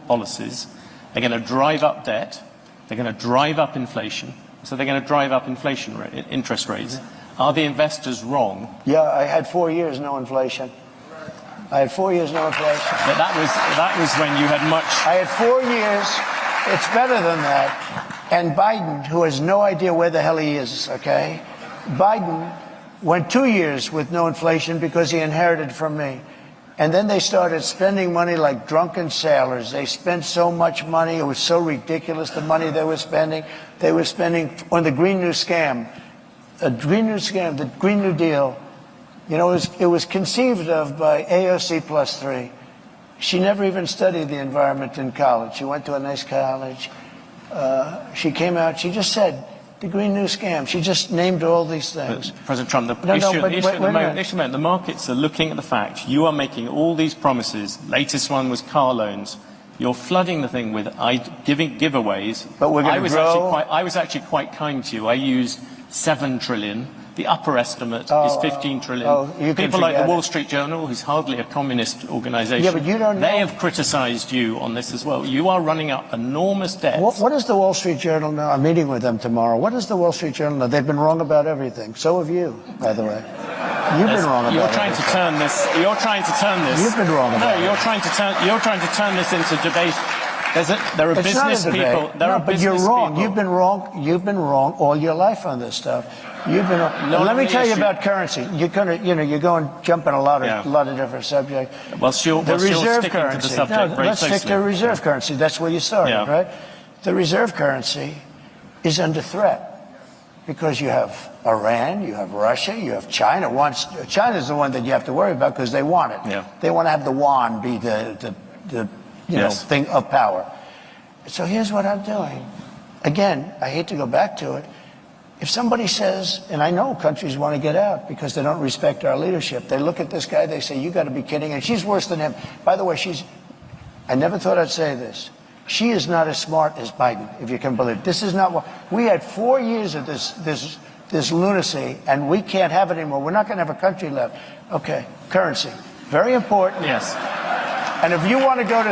policies are going to drive up debt, they're going to drive up inflation, so they're going to drive up interest rates. Are the investors wrong? Yeah, I had 4 years no inflation. I had 4 years no inflation. But that was when you had much. I had 4 years. It's better than that. And Biden, who has no idea where the hell he is, okay? Biden went 2 years with no inflation because he inherited from me. And then they started spending money like drunken sailors. They spent so much money. It was so ridiculous, the money they were spending. They were spending on the Green New Scam. The Green New Scam, the Green New Deal. You know, it was conceived of by AOC +3. She never even studied the environment in college. She went to a nice college. She came out, she just said, the Green New Scam. She just named all these things. But President Trump, the issue at the markets are looking at the fact you are making all these promises. Latest one was car loans. You're flooding the thing with giving giveaways. But we're going to grow. I was actually quite kind to you. I used 7 trillion. The upper estimate is 15 trillion. People like the Wall Street Journal, who's hardly a communist organization, yeah, but you don't know. They have criticized you on this as well. You are running up enormous debts. What does the Wall Street Journal know? I'm meeting with them tomorrow. What does the Wall Street Journal know? They've been wrong about everything. So have you, by the way. You've been wrong about You're trying to turn this. You're trying to turn this. You've been wrong about it. You're trying to turn this into debate. There are business people. But you're wrong. You've been wrong. You've been wrong all your life on this stuff. You've been wrong. Let me tell you about currency. You're going jumping a lot of different subjects. Well, the reserve currency. To the subject let's stick to reserve currency. That's where you started, right? The reserve currency is under threat because you have Iran, you have Russia, you have China. China's the one that you have to worry about because they want it. Yeah. They want to have the yuan be the thing of power. So here's what I'm doing. Again, I hate to go back to it. If somebody says, and I know countries want to get out because they don't respect our leadership, they look at this guy, they say, you got to be kidding, and she's worse than him. By the way, I never thought I'd say this. She is not as smart as Biden, if you can believe it. This is not what, we had 4 years of this lunacy, and we can't have it anymore. We're not going to have a country left. Okay, currency, very important. Yes. And if you want to go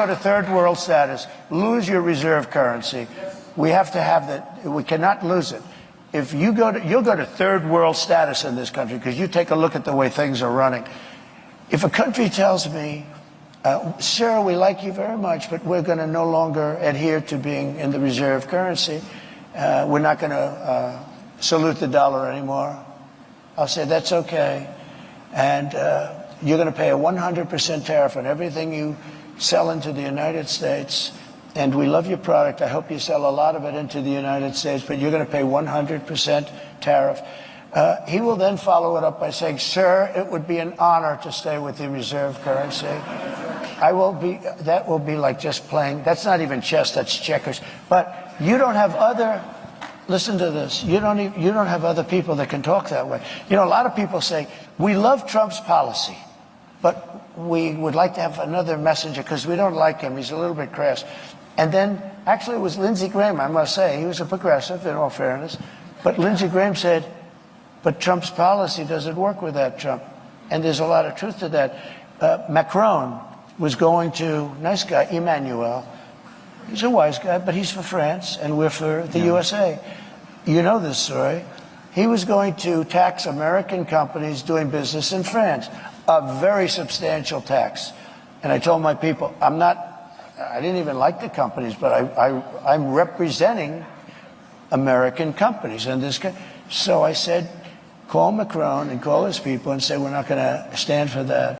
to third world status, lose your reserve currency. We have to have that. We cannot lose it. If you you'll go to third world status in this country because you take a look at the way things are running. If a country tells me, sir, we like you very much, but we're going to no longer adhere to being in the reserve currency. We're not going to salute the dollar anymore. I'll say that's okay. And you're going to pay a 100% tariff on everything you sell into the United States. And we love your product. I hope you sell a lot of it into the United States, but you're going to pay 100% tariff. He will then follow it up by saying, sir, it would be an honor to stay with the reserve currency. That will be like just playing. That's not even chess, that's checkers. But you don't have listen to this. You don't have other people that can talk that way. You know, a lot of people say, we love Trump's policy, but we would like to have another messenger because we don't like him. He's a little bit crass. And then, actually, it was Lindsey Graham, I must say. He was a progressive, in all fairness. But Lindsey Graham said, but Trump's policy doesn't work without Trump. And there's a lot of truth to that. Macron was going to, nice guy, Emmanuel. He's a wise guy, but he's for France, and we're for the USA. You know this story. He was going to tax American companies doing business in France. A very substantial tax. And I told my people, I didn't even like the companies, but I'm representing American companies in this country. So I said, call Macron and call his people and say, we're not going to stand for that.